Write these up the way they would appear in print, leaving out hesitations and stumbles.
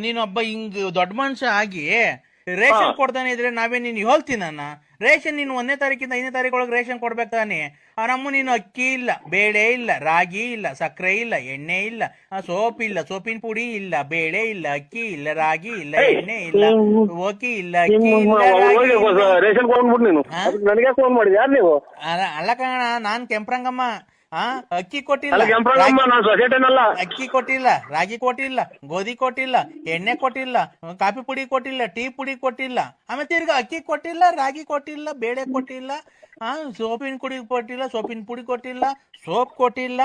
ನೀನೊಬ್ಬ ಹಿಂಗ್ ದೊಡ್ಡ ಮನುಷ್ಯ ಆಗಿ ರೇಷನ್ ಕೊಡ್ತಾನೆ ಇದ್ರೆ ನಾವೇ ನೀನ್ ಹೇಳ್ತೀನಣ್ಣ. ರೇಷನ್ ನೀನು 1ನೇ ತಾರೀಕಿಂದ 5ನೇ ತಾರೀಕು ಒಳಗೆ ರೇಷನ್ ಕೊಡ್ಬೇಕು ತಾನೆ. ನಮ್ಮು ನೀನು ಅಕ್ಕಿ ಇಲ್ಲ, ಬೇಳೆ ಇಲ್ಲ, ರಾಗಿ ಇಲ್ಲ, ಸಕ್ಕರೆ ಇಲ್ಲ, ಎಣ್ಣೆ ಇಲ್ಲ, ಸೋಪ್ ಇಲ್ಲ, ಸೋಪಿನ ಪುಡಿ ಇಲ್ಲ, ಬೇಳೆ ಇಲ್ಲ, ಅಕ್ಕಿ ಇಲ್ಲ, ರಾಗಿ ಇಲ್ಲ, ಎಣ್ಣೆ ಇಲ್ಲ, ಓಕಿ ಇಲ್ಲ, ಅಕ್ಕಿ ಇಲ್ಲ, ರೇಷನ್ ಕೊಡ್ಬಿಟ್ಟು ನೀನು ನನಗೆ ಫೋನ್ ಮಾಡಿದ್ಯಾ ಯಾರು ನೀವು? ಅಲ್ಲ ಕಣ, ನಾನ್ ಕೆಂಪ್ರಂಗಮ್ಮ. ಅಕ್ಕಿ ಕೊಟ್ಟಿಲ್ಲ, ಅಕ್ಕಿ ಕೊಟ್ಟಿಲ್ಲ, ರಾಗಿ ಕೊಟ್ಟಿಲ್ಲ, ಗೋಧಿ ಕೊಟ್ಟಿಲ್ಲ, ಎಣ್ಣೆ ಕೊಟ್ಟಿಲ್ಲ, ಕಾಫಿ ಪುಡಿ ಕೊಟ್ಟಿಲ್ಲ, ಟೀ ಪುಡಿ ಕೊಟ್ಟಿಲ್ಲ, ಆಮೇಲೆ ತಿರ್ಗಾ ಅಕ್ಕಿ ಕೊಟ್ಟಿಲ್ಲ, ರಾಗಿ ಕೊಟ್ಟಿಲ್ಲ, ಬೇಳೆ ಕೊಟ್ಟಿಲ್ಲ, ಸೋಪಿನ ಪುಡಿ ಕೊಟ್ಟಿಲ್ಲ, ಸೋಪಿನ ಪುಡಿ ಕೊಟ್ಟಿಲ್ಲ, ಸೋಪ್ ಕೊಟ್ಟಿಲ್ಲ,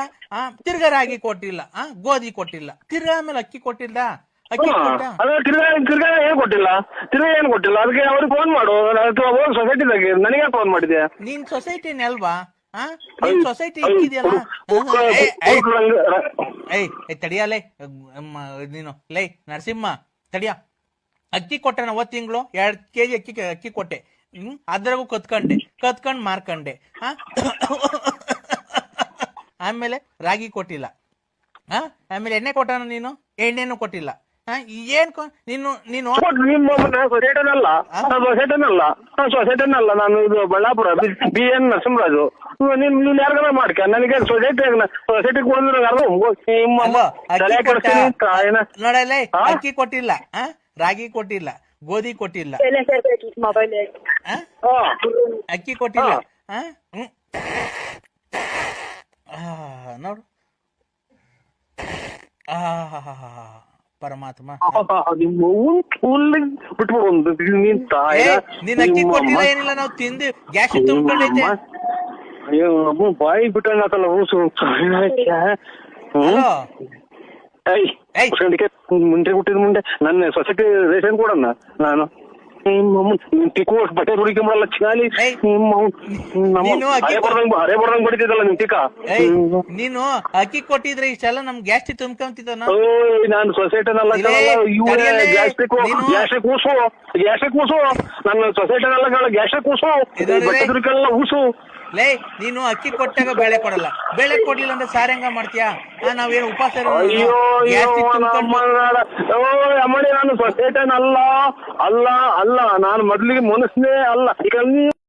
ತಿರ್ಗಾ ರಾಗಿ ಕೊಟ್ಟಿಲ್ಲ, ಗೋಧಿ ಕೊಟ್ಟಿಲ್ಲ, ತಿರ್ಗಾ ಆಮೇಲೆ ಅಕ್ಕಿ ಕೊಟ್ಟಿಲ್ಲ. ಅಕ್ಕಿ ತಿರ್ಗಾ ಏನ್ ಕೊಟ್ಟಿಲ್ಲ, ತಿರ್ಗಾ ಏನ್ ಕೊಟ್ಟಿಲ್ಲ. ಅದಕ್ಕೆ ಅವ್ರಿಗೆ ಫೋನ್ ಮಾಡು. ಸೊಸೈಟಿದಾಗೆ ನನಗೆ ಫೋನ್ ಮಾಡಿದ್ಯಾ? ನೀನ್ ಸೊಸೈಟಿನೇ ಅಲ್ವಾ? ನೀನ್ ಸೊಸೈಟಿ ಇಕ್ಕಿದ್ಯಲ್ಲ. ತಡಿಯಲೇ ನೀನು ಲೈ ನರಸಿಂಹ ತಡಿಯ. ಅಕ್ಕಿ ಕೊಟ್ಟೆ ನಾ 1 ತಿಂಗಳು 2 kg ಅಕ್ಕಿ ಕೊಟ್ಟೆ. ಅದ್ರಾಗೂ ಕತ್ಕೊಂಡ್ ಮಾರ್ಕಂಡೆ. ಆಮೇಲೆ ರಾಗಿ ಕೊಟ್ಟಿಲ್ಲ, ಆಮೇಲೆ ಎಣ್ಣೆ ಕೊಟ್ಟಾನ ನೀನು, ಎಣ್ಣೆನೂ ಕೊಟ್ಟಿಲ್ಲ. ಏನ್ ನೀನು ಸೊಸೈಟಿನಲ್ಲ ನಾನು, ಇದು ಬಳ್ಳಾಪುರ BN ನರಸಿಂಹರಾಜು. ನೀನ್ ಯಾರಿಗಾರ ಮಾಡ್ಕ ನನಗೆ ಸೊಸೈಟಿ ನೋಡಲ್ಲ. ಅಕ್ಕಿ ಕೊಟ್ಟಿಲ್ಲ, ರಾಗಿ ಕೊಟ್ಟಿಲ್ಲ, ಗೋಧಿ ಕೊಟ್ಟಿಲ್ಲ, ಅಕ್ಕಿ ಕೊಟ್ಟಿಲ್ಲ. ನೋಡು ಪರಮಾತ್ಮ. ನೀನ್ ಅಕ್ಕಿ ಕೊಟ್ಟಿಲ್ಲ ಏನಿಲ್ಲ, ನಾವು ತಿಂದು ಗ್ಯಾಸ್ ತುಂಬಿಕೊಂಡೈತೆ. ಬಾಯಿ ಬಿಟ್ಟಲ್ಲ ಮುಂದೆ ಹುಟ್ಟಿದ ಮುಂದೆ ನನ್ನ ಸೊಸೈಟಿ ರೇಷನ್ ಕೊಡಣ್ಣ. ನಾನು ಬಟ್ಟೆ ಹುಡುಕೊಂಬಲ್ಲ ಚಾಲಿ ಹರೇ ಬರ್ದಂಗ್ ಬಡಿತಿದ್ದಲ್ಲ ನಿಮ್ ಟಿಕ. ನೀನು ಅಕ್ಕಿ ಕೊಟ್ಟಿದ್ರೆ ಇಷ್ಟೆಲ್ಲ ನಮ್ ಗ್ಯಾಸ್ ತುಂಬ್ಕೊಂತಿದ್ದ. ನಾನು ಸೊಸೈಟಿನಲ್ಲ, ಗ್ಯಾಸ್ಟ್ರಿಕ್ ಕೂಸು ನನ್ನ ಸೊಸೈಟಿನಲ್ಲ, ಗ್ಯಾಸ್ಟ್ರಿಕ್ ಕೂಸು, ಬಟ್ಟೆ ಹುಡುಕೆಲ್ಲ ಊಸು. ಲೇ ನೀನು ಅಕ್ಕಿ ಕೊಟ್ಟಾಗ ಬೇಳೆ ಕೊಡಲ್ಲ, ಬೇಳೆ ಕೊಡ್ಲಿಲ್ಲ ಅಂದ್ರೆ ಸಾರಂಗ ಮಾಡ್ತೀಯಾ? ನಾವೇನು ಉಪವಾಸ? ಅಮ್ಮಡಿ ನಾನು ಸೊಸೈಟನ್ ಅಲ್ಲ ನಾನು ಮೊದ್ಲಿಗೆ ಮನಸ್ಸೇ ಅಲ್ಲ. ಈಗ